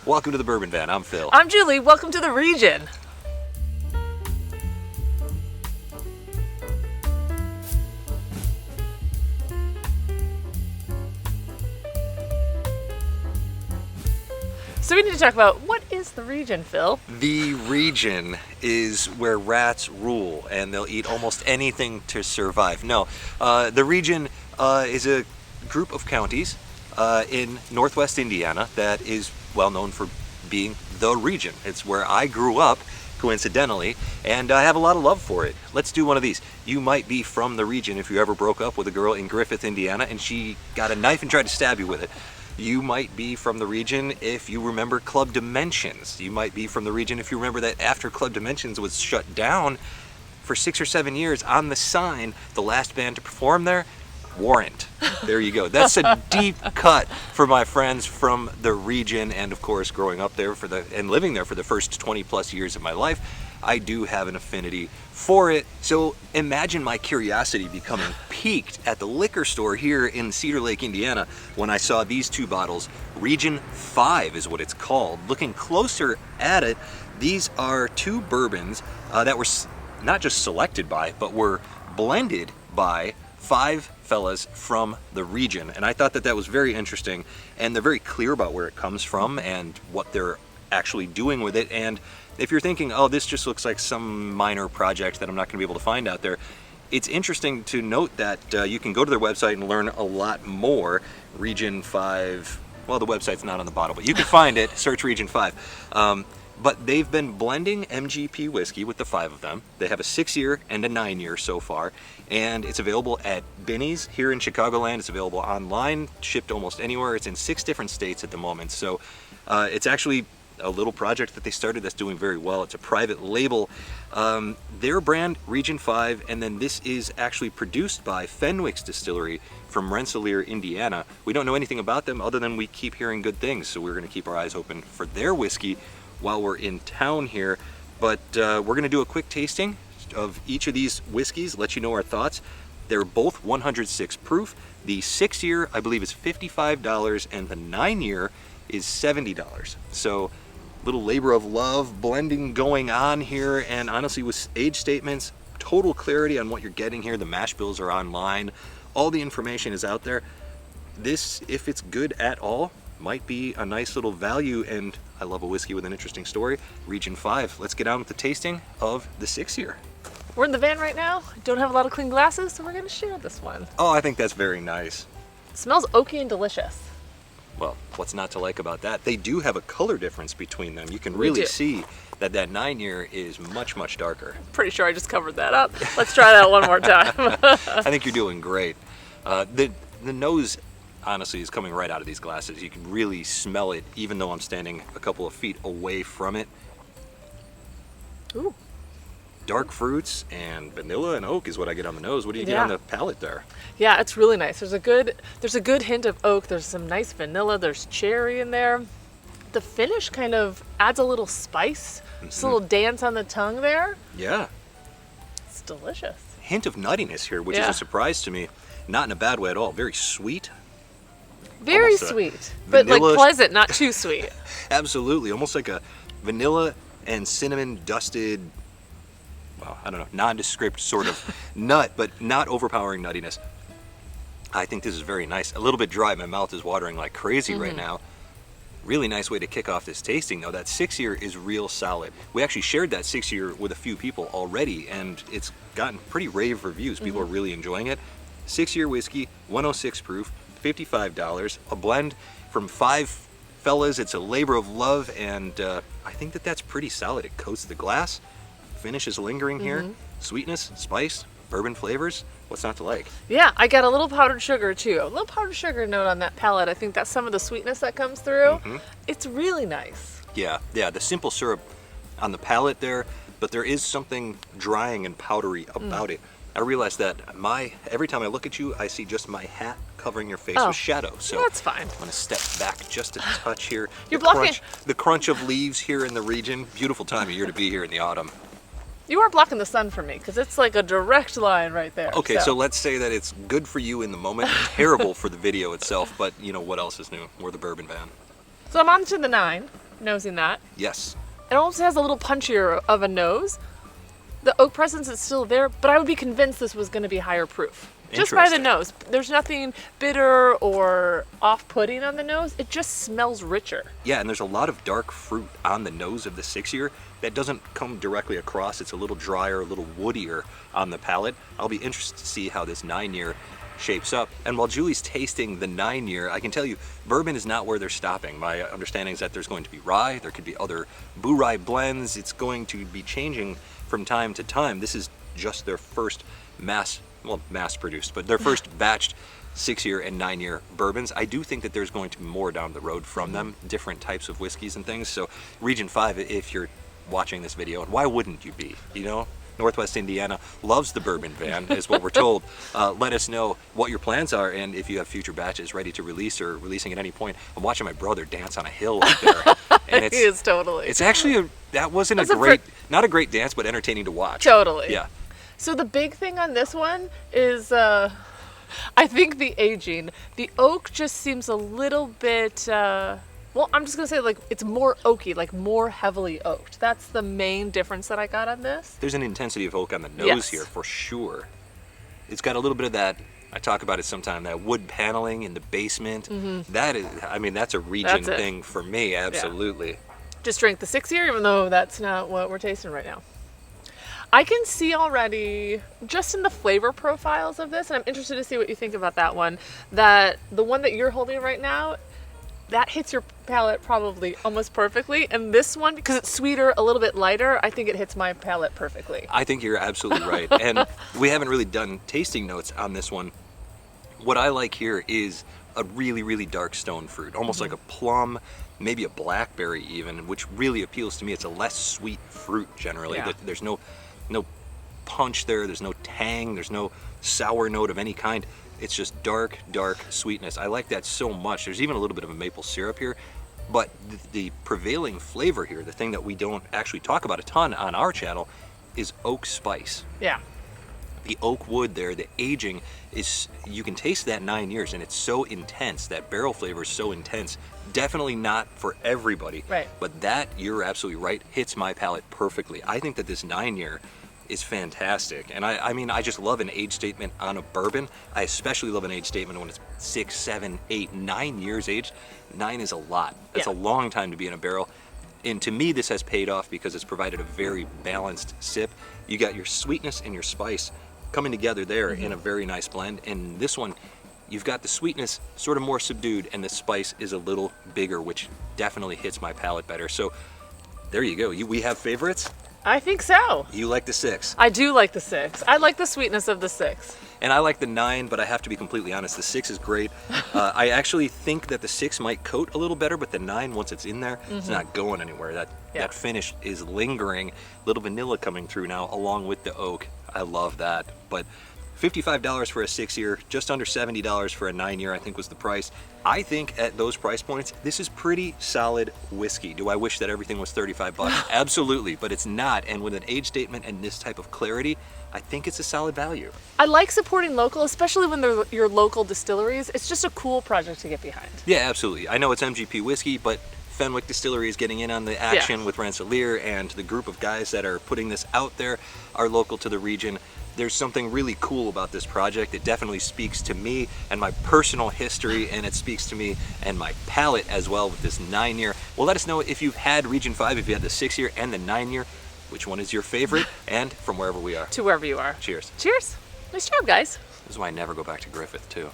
Welcome to the Bourbon Van. I'm Phil. I'm Julie. Welcome to the region. So we need to talk about, what is the region, Phil? The region is where rats rule, and they'll eat almost anything to survive. No, the region is a group of counties in northwest Indiana that is well known for being the region. It's where I grew up, coincidentally, and I have a lot of love for it. Let's do one of these. You might be from the region if you ever broke up with a girl in Griffith, Indiana, and she got a knife and tried to stab you with it. You might be from the region if you remember Club Dimensions. You might be from the region if you remember that after Club Dimensions was shut down for 6 or 7 years, on the sign, the last band to perform there, Warrant. There you go. That's a deep cut for my friends from the region, and of course growing up there and living there for the first 20 plus years of my life, I do have an affinity for it. So imagine my curiosity becoming piqued at the liquor store here in Cedar Lake, Indiana, when I saw these two bottles. Region 5 is what it's called. Looking closer at it, these are two bourbons that were not just selected by, but were blended by 5 fellas from the region. And I thought that that was very interesting, and they're very clear about where it comes from and what they're actually doing with it. And if you're thinking, oh, this just looks like some minor project that I'm not going to be able to find out there, it's interesting to note that you can go to their website and learn a lot more. Region 5, well, the website's not on the bottle, but you can find it, search Region 5. But they've been blending MGP whiskey with the 5 of them. They have a 6-year and a 9-year so far, and it's available at Binny's here in Chicagoland. It's available online, shipped almost anywhere. It's in 6 different states at the moment, so it's actually a little project that they started that's doing very well. It's a private label. Their brand, Region 5, and then this is actually produced by Fenwick's Distillery from Rensselaer, Indiana. We don't know anything about them other than we keep hearing good things, so we're going to keep our eyes open for their whiskey while we're in town here. But we're going to do a quick tasting of each of these whiskeys, let you know our thoughts. They're both 106 proof. The 6-year, I believe, is $55, and the 9-year is $70. So little labor of love blending going on here, and honestly with age statements, total clarity on what you're getting here. The mash bills are online, all the information is out there. This, if it's good at all, might be a nice little value, and I love a whiskey with an interesting story. Region 5. Let's get on with the tasting of the 6-year. We're in the van right now. Don't have a lot of clean glasses, so we're going to share this one. Oh, I think that's very nice. It smells oaky and delicious. Well, what's not to like about that? They do have a color difference between them. You can really see that that 9-year is much, much darker. Pretty sure I just covered that up. Let's try that one more time. I think you're doing great. The nose, honestly, is coming right out of these glasses. You can really smell it, even though I'm standing a couple of feet away from it. Ooh. Dark fruits and vanilla and oak is what I get on the nose. What do you get on the palate there? Yeah, it's really nice. There's a good hint of oak. There's some nice vanilla. There's cherry in there. The finish kind of adds a little spice. Just a little dance on the tongue there. Yeah. It's delicious. Hint of nuttiness here, which is a surprise to me. Not in a bad way at all. Very sweet. Very sweet, but like pleasant, not too sweet. Absolutely. Almost like a vanilla and cinnamon dusted, well, I don't know, nondescript sort of nut, but not overpowering nuttiness. I think this is very nice. A little bit dry. My mouth is watering like crazy right now. Really nice way to kick off this tasting, though. That 6-year is real solid. We actually shared that 6-year with a few people already, and it's gotten pretty rave reviews. People are really enjoying it. 6-year whiskey, 106 proof, $55. A blend from 5 fellas. It's a labor of love, and I think that that's pretty solid. It coats the glass. Finish is lingering here. Sweetness, spice, bourbon flavors. What's not to like? Yeah, I got a little powdered sugar too. A little powdered sugar note on that palate. I think that's some of the sweetness that comes through. It's really nice. Yeah, the simple syrup on the palate there, but there is something drying and powdery about it. I realize that every time I look at you, I see just my hat covering your face with shadow. So that's fine. I'm gonna step back just a touch here. You're blocking the crunch of leaves here in the region. Beautiful time of year to be here in the autumn. You are blocking the sun for me because it's like a direct line right there. Okay, so let's say that it's good for you in the moment, terrible for the video itself, but you know what else is new? We're the Bourbon Van. So I'm on to the 9. nosing that. Yes. It also has a little punchier of a nose. The oak presence is still there, but I would be convinced this was going to be higher proof. Just by the nose. There's nothing bitter or off-putting on the nose. It just smells richer. Yeah, and there's a lot of dark fruit on the nose of the 6-year that doesn't come directly across. It's a little drier, a little woodier on the palate. I'll be interested to see how this 9-year shapes up. And while Julie's tasting the 9-year, I can tell you, bourbon is not where they're stopping. My understanding is that there's going to be rye, there could be other boo rye blends. It's going to be changing from time to time. This is just their first mass-produced, but their first batched 6-year and 9-year bourbons. I do think that there's going to be more down the road from them, different types of whiskeys and things. So Region 5, if you're watching this video, and why wouldn't you be? You know, Northwest Indiana loves the bourbon van, is what we're told. Let us know what your plans are, and if you have future batches ready to release or releasing at any point. I'm watching my brother dance on a hill up there. And He is totally. It's actually not a great dance, but entertaining to watch. Totally. Yeah. So the big thing on this one is, I think the aging. The oak just seems a little bit, well, I'm just going to say, like, it's more oaky, like more heavily oaked. That's the main difference that I got on this. There's an intensity of oak on the nose here, for sure. It's got a little bit of that, I talk about it sometime, that wood paneling in the basement. That is, I mean, that's a region thing for me, absolutely. Yeah. Just drank the 6-year, even though that's not what we're tasting right now. I can see already, just in the flavor profiles of this, and I'm interested to see what you think about that one, that the one that you're holding right now, that hits your palate probably almost perfectly. And this one, because it's sweeter, a little bit lighter, I think it hits my palate perfectly. I think you're absolutely right. And we haven't really done tasting notes on this one. What I like here is a really, really dark stone fruit, almost like a plum, maybe a blackberry even, which really appeals to me. It's a less sweet fruit generally. Yeah. There's no punch there, there's no tang, there's no sour note of any kind. It's just dark sweetness. I like that so much. There's even a little bit of a maple syrup here, but the prevailing flavor here, the thing that we don't actually talk about a ton on our channel, is oak spice. Yeah. The oak wood there, the aging is, you can taste that 9 years, and it's so intense. That barrel flavor is so intense. Definitely not for everybody. Right. But that, you're absolutely right, hits my palate perfectly. I think that this 9-year is fantastic. And I mean, I just love an age statement on a bourbon. I especially love an age statement when it's 6, 7, 8, 9 years aged. 9 is a lot. That's a long time to be in a barrel. And to me, this has paid off because it's provided a very balanced sip. You got your sweetness and your spice coming together there in a very nice blend. And this one, you've got the sweetness sort of more subdued, and the spice is a little bigger, which definitely hits my palate better. So there you go. We have favorites? I think so. You like the 6. I do like the 6. I like the sweetness of the 6. And I like the 9, but I have to be completely honest, the 6 is great. I actually think that the 6 might coat a little better, but the 9, once it's in there, it's not going anywhere. That finish is lingering. Little vanilla coming through now, along with the oak. I love that. But $55 for a 6-year, just under $70 for a 9-year, I think was the price. I think at those price points, this is pretty solid whiskey. Do I wish that everything was $35? Absolutely, but it's not. And with an age statement and this type of clarity, I think it's a solid value. I like supporting local, especially when they're your local distilleries. It's just a cool project to get behind. Yeah, absolutely. I know it's MGP whiskey, but Fenwick Distillery is getting in on the action with Rensselaer, and the group of guys that are putting this out there are local to the region. There's something really cool about this project. It definitely speaks to me and my personal history, and it speaks to me and my palate as well with this 9-year. Well, let us know if you've had Region 5, if you had the 6-year and the 9-year. Which one is your favorite? And from wherever we are. To wherever you are. Cheers. Cheers. Nice job, guys. This is why I never go back to Griffith, too.